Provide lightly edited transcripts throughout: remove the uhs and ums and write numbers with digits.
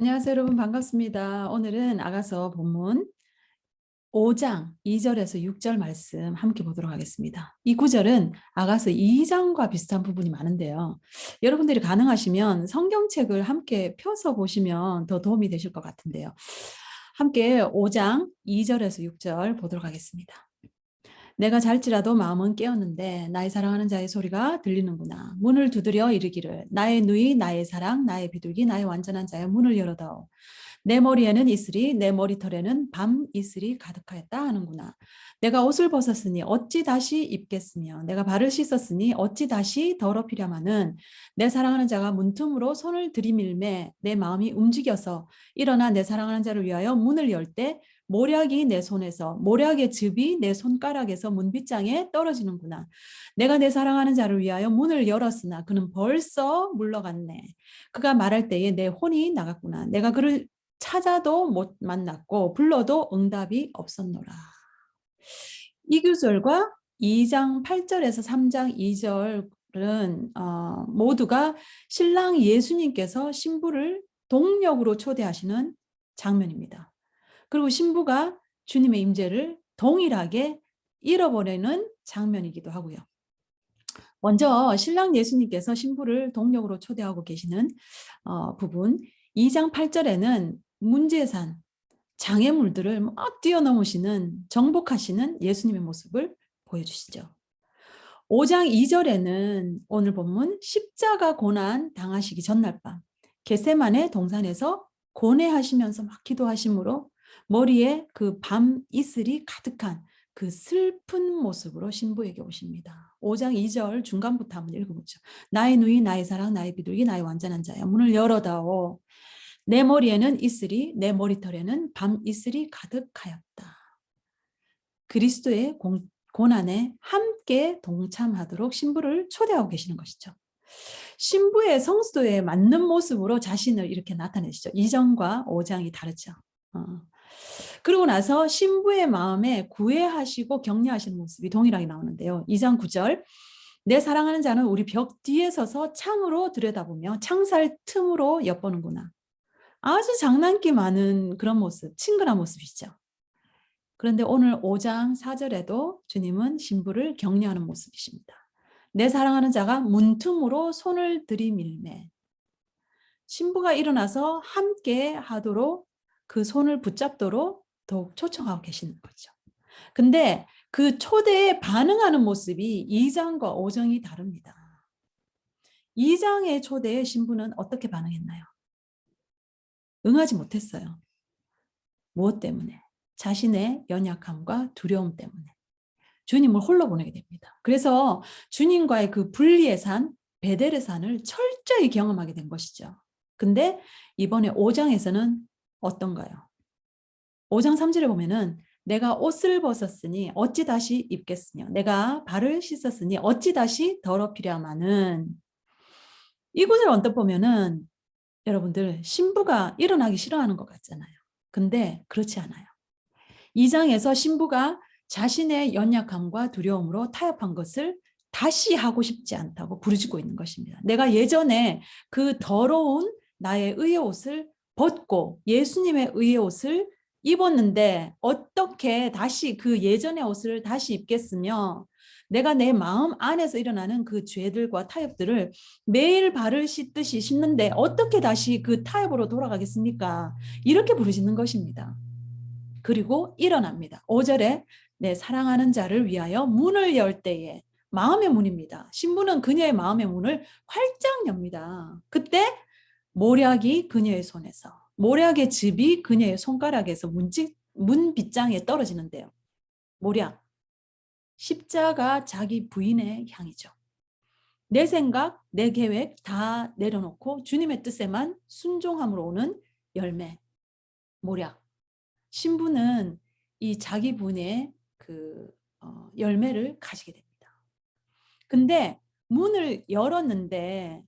안녕하세요, 여러분. 반갑습니다. 오늘은 아가서 본문 5장 2절에서 6절 말씀 함께 보도록 하겠습니다. 이 구절은 아가서 2장과 비슷한 부분이 많은데요. 여러분들이 가능하시면 성경책을 함께 펴서 보시면 더 도움이 되실 것 같은데요. 함께 5장 2절에서 6절 보도록 하겠습니다. 내가 잘지라도 마음은 깨었는데 나의 사랑하는 자의 소리가 들리는구나. 문을 두드려 이르기를 나의 누이 나의 사랑 나의 비둘기 나의 완전한 자여 문을 열어다오. 내 머리에는 이슬이 내 머리털에는 밤 이슬이 가득하였다 하는구나. 내가 옷을 벗었으니 어찌 다시 입겠으며 내가 발을 씻었으니 어찌 다시 더럽히랴마는 내 사랑하는 자가 문틈으로 손을 들이밀매 내 마음이 움직여서 일어나 내 사랑하는 자를 위하여 문을 열 때 모략이 내 손에서 모략의 즙이 내 손가락에서 문빗장에 떨어지는구나. 내가 내 사랑하는 자를 위하여 문을 열었으나 그는 벌써 물러갔네. 그가 말할 때에 내 혼이 나갔구나. 내가 그를 찾아도 못 만났고 불러도 응답이 없었노라. 이 구절과 2장 8절에서 3장 2절은 모두가 신랑 예수님께서 신부를 동력으로 초대하시는 장면입니다. 그리고 신부가 주님의 임재를 동일하게 잃어버리는 장면이기도 하고요. 먼저 신랑 예수님께서 신부를 동력으로 초대하고 계시는 부분 2장 8절에는 문제산 장애물들을 막 뛰어넘으시는 정복하시는 예수님의 모습을 보여주시죠. 5장 2절에는 오늘 본문 십자가 고난 당하시기 전날 밤 겟세마네 동산에서 고뇌하시면서 막 기도하심으로 머리에 그 밤 이슬이 가득한 그 슬픈 모습으로 신부에게 오십니다. 5장 2절 중간부터 한번 읽어보죠. 나의 누이 나의 사랑 나의 비둘기 나의 완전한 자야 문을 열어다오. 내 머리에는 이슬이 내 머리털에는 밤 이슬이 가득하였다. 그리스도의 고난에 함께 동참하도록 신부를 초대하고 계시는 것이죠. 신부의 성수도에 맞는 모습으로 자신을 이렇게 나타내시죠. 이전과 5장이 다르죠. 그러고 나서 신부의 마음에 구애하시고 격려하시는 모습이 동일하게 나오는데요. 2장 9절 내 사랑하는 자는 우리 벽 뒤에 서서 창으로 들여다보며 창살 틈으로 엿보는구나. 아주 장난기 많은 그런 모습, 친근한 모습이죠. 그런데 오늘 5장 4절에도 주님은 신부를 격려하는 모습이십니다. 내 사랑하는 자가 문틈으로 손을 들이밀매 신부가 일어나서 함께 하도록 그 손을 붙잡도록 더욱 초청하고 계시는 거죠. 근데 그 초대에 반응하는 모습이 2장과 5장이 다릅니다. 2장의 초대에 신부는 어떻게 반응했나요? 응하지 못했어요. 무엇 때문에? 자신의 연약함과 두려움 때문에. 주님을 홀로 보내게 됩니다. 그래서 주님과의 그 분리의 산, 베델의 산을 철저히 경험하게 된 것이죠. 근데 이번에 5장에서는 어떤가요? 5장 3절에 보면은 내가 옷을 벗었으니 어찌 다시 입겠으며 내가 발을 씻었으니 어찌 다시 더럽히랴마는 이 구절 언뜻 보면은 여러분들 신부가 일어나기 싫어하는 것 같잖아요. 근데 그렇지 않아요. 2장에서 신부가 자신의 연약함과 두려움으로 타협한 것을 다시 하고 싶지 않다고 부르짖고 있는 것입니다. 내가 예전에 그 더러운 나의 의의 옷을 벗고 예수님의 의의 옷을 입었는데 어떻게 다시 그 예전의 옷을 다시 입겠으며 내가 내 마음 안에서 일어나는 그 죄들과 타협들을 매일 발을 씻듯이 씻는데 어떻게 다시 그 타협으로 돌아가겠습니까? 이렇게 부르짖는 것입니다. 그리고 일어납니다. 5절에 내 사랑하는 자를 위하여 문을 열 때에 마음의 문입니다. 신부는 그녀의 마음의 문을 활짝 엽니다. 그때 모략이 그녀의 손에서 모략의 즙이 그녀의 손가락에서 문빗장에 떨어지는데요. 모략, 십자가 자기 부인의 향이죠. 내 생각, 내 계획 다 내려놓고 주님의 뜻에만 순종함으로 오는 열매, 모략. 신부는 이 자기 분의 그 열매를 가지게 됩니다. 근데 문을 열었는데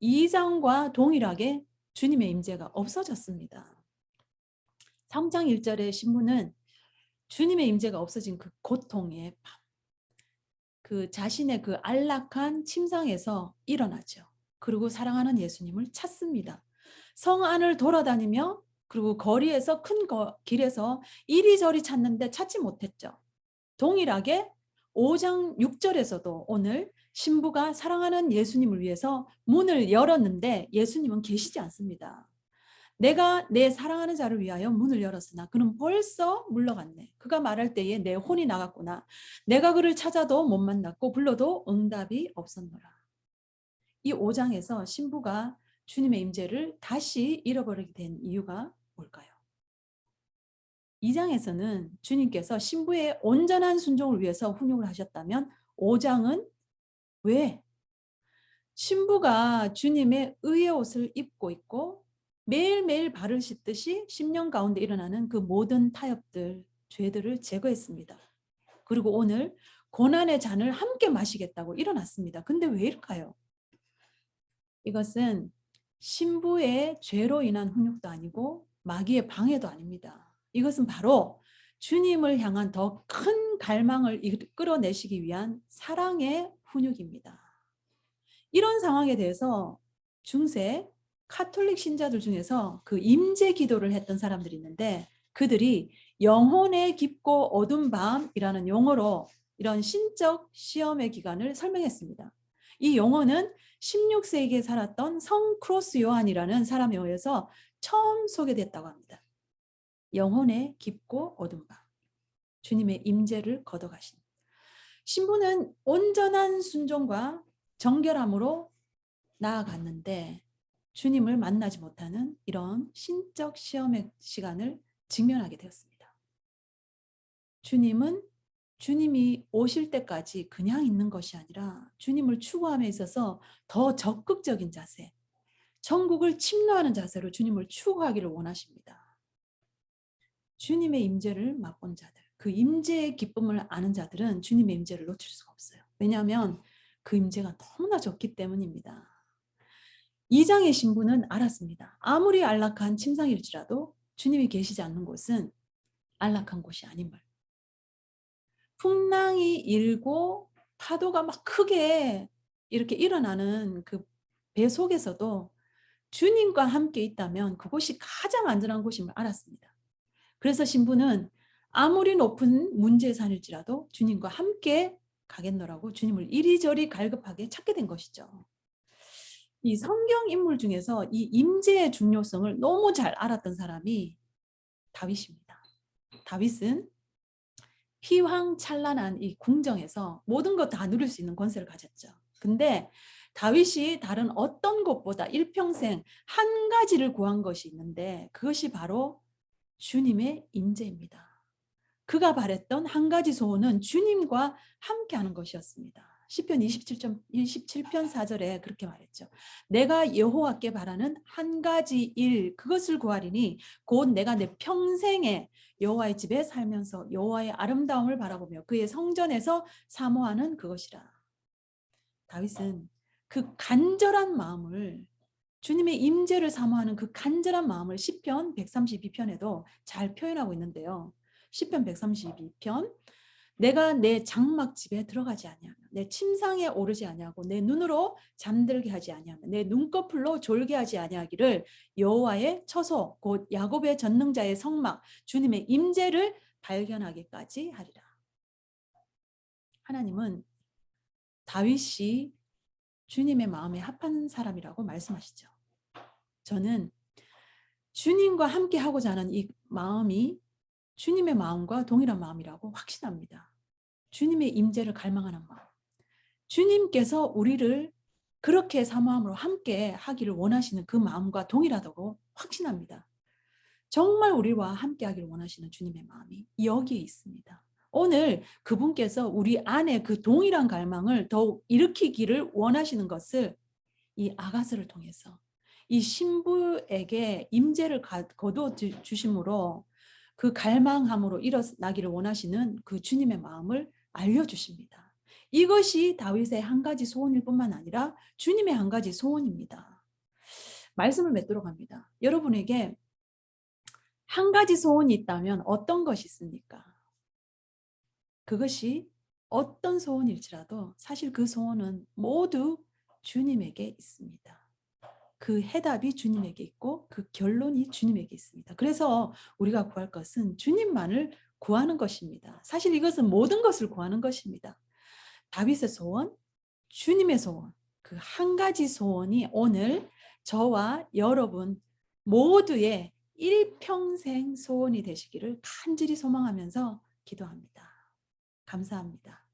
2장과 동일하게 주님의 임재가 없어졌습니다. 3장 1절의 신부는 주님의 임재가 없어진 그 고통의 밤, 그 자신의 그 안락한 침상에서 일어나죠. 그리고 사랑하는 예수님을 찾습니다. 성 안을 돌아다니며 그리고 거리에서 길에서 이리저리 찾는데 찾지 못했죠. 동일하게 5장 6절에서도 오늘 신부가 사랑하는 예수님을 위해서 문을 열었는데 예수님은 계시지 않습니다. 내가 내 사랑하는 자를 위하여 문을 열었으나 그는 벌써 물러갔네. 그가 말할 때에 내 혼이 나갔구나. 내가 그를 찾아도 못 만났고 불러도 응답이 없었노라. 이 5장에서 신부가 주님의 임재를 다시 잃어버리게 된 이유가 뭘까요? 2장에서는 주님께서 신부의 온전한 순종을 위해서 훈육을 하셨다면 5장은 왜? 신부가 주님의 의의 옷을 입고 있고 매일매일 발을 씻듯이 10년 가운데 일어나는 그 모든 타협들, 죄들을 제거했습니다. 그리고 오늘 고난의 잔을 함께 마시겠다고 일어났습니다. 근데 왜 이럴까요? 이것은 신부의 죄로 인한 훈육도 아니고 마귀의 방해도 아닙니다. 이것은 바로 주님을 향한 더 큰 갈망을 이끌어내시기 위한 사랑의 훈육입니다. 이런 상황에 대해서 중세 카톨릭 신자들 중에서 그 임재 기도를 했던 사람들이 있는데 그들이 영혼의 깊고 어두운 밤이라는 용어로 이런 신적 시험의 기간을 설명했습니다. 이 용어는 16세기에 살았던 성 크로스 요한이라는 사람에 의해서 처음 소개됐다고 합니다. 영혼의 깊고 어두운 밤, 주님의 임재를 걷어가신 신부는 온전한 순종과 정결함으로 나아갔는데 주님을 만나지 못하는 이런 신적 시험의 시간을 직면하게 되었습니다. 주님은 주님이 오실 때까지 그냥 있는 것이 아니라 주님을 추구함에 있어서 더 적극적인 자세, 천국을 침노하는 자세로 주님을 추구하기를 원하십니다. 주님의 임재를 맛본 자들, 그 임재의 기쁨을 아는 자들은 주님의 임재를 놓칠 수가 없어요. 왜냐하면 그 임재가 너무나 좋기 때문입니다. 2장의 신부는 알았습니다. 아무리 안락한 침상일지라도 주님이 계시지 않는 곳은 안락한 곳이 아님을. 풍랑이 일고 파도가 막 크게 이렇게 일어나는 그 배 속에서도 주님과 함께 있다면 그곳이 가장 안전한 곳임을 알았습니다. 그래서 신부는 아무리 높은 문제의 산일지라도 주님과 함께 가겠노라고 주님을 이리저리 갈급하게 찾게 된 것이죠. 이 성경 인물 중에서 이 임재의 중요성을 너무 잘 알았던 사람이 다윗입니다. 다윗은 휘황찬란한 이 궁정에서 모든 것 다 누릴 수 있는 권세를 가졌죠. 근데 다윗이 다른 어떤 것보다 일평생 한 가지를 구한 것이 있는데 그것이 바로 주님의 임재입니다. 그가 바랬던 한 가지 소원은 주님과 함께하는 것이었습니다. 시편 27편 4절에 그렇게 말했죠. 내가 여호와께 바라는 한 가지 일 그것을 구하리니 곧 내가 내 평생에 여호와의 집에 살면서 여호와의 아름다움을 바라보며 그의 성전에서 사모하는 그것이라. 다윗은 그 간절한 마음을 주님의 임재를 사모하는 그 간절한 마음을 시편 132편에도 잘 표현하고 있는데요. 시편 132편 내가 내 장막집에 들어가지 아니하며 내 침상에 오르지 아니하고 내 눈으로 잠들게 하지 아니하며 내 눈꺼풀로 졸게 하지 아니하기를 여호와의 처소 곧 야곱의 전능자의 성막 주님의 임재를 발견하기까지 하리라. 하나님은 다윗이 주님의 마음에 합한 사람이라고 말씀하시죠. 저는 주님과 함께 하고자 하는 이 마음이 주님의 마음과 동일한 마음이라고 확신합니다. 주님의 임재를 갈망하는 마음. 주님께서 우리를 그렇게 사모함으로 함께 하기를 원하시는 그 마음과 동일하다고 확신합니다. 정말 우리와 함께 하기를 원하시는 주님의 마음이 여기에 있습니다. 오늘 그분께서 우리 안에 그 동일한 갈망을 더욱 일으키기를 원하시는 것을 이 아가스를 통해서 이 신부에게 임재를 거두어 주심으로 그 갈망함으로 일어나기를 원하시는 그 주님의 마음을 알려주십니다. 이것이 다윗의 한 가지 소원일 뿐만 아니라 주님의 한 가지 소원입니다. 말씀을 맺도록 합니다. 여러분에게 한 가지 소원이 있다면 어떤 것이 있습니까? 그것이 어떤 소원일지라도 사실 그 소원은 모두 주님에게 있습니다. 그 해답이 주님에게 있고 그 결론이 주님에게 있습니다. 그래서 우리가 구할 것은 주님만을 구하는 것입니다. 사실 이것은 모든 것을 구하는 것입니다. 다윗의 소원, 주님의 소원, 그 한 가지 소원이 오늘 저와 여러분 모두의 일평생 소원이 되시기를 간절히 소망하면서 기도합니다. 감사합니다.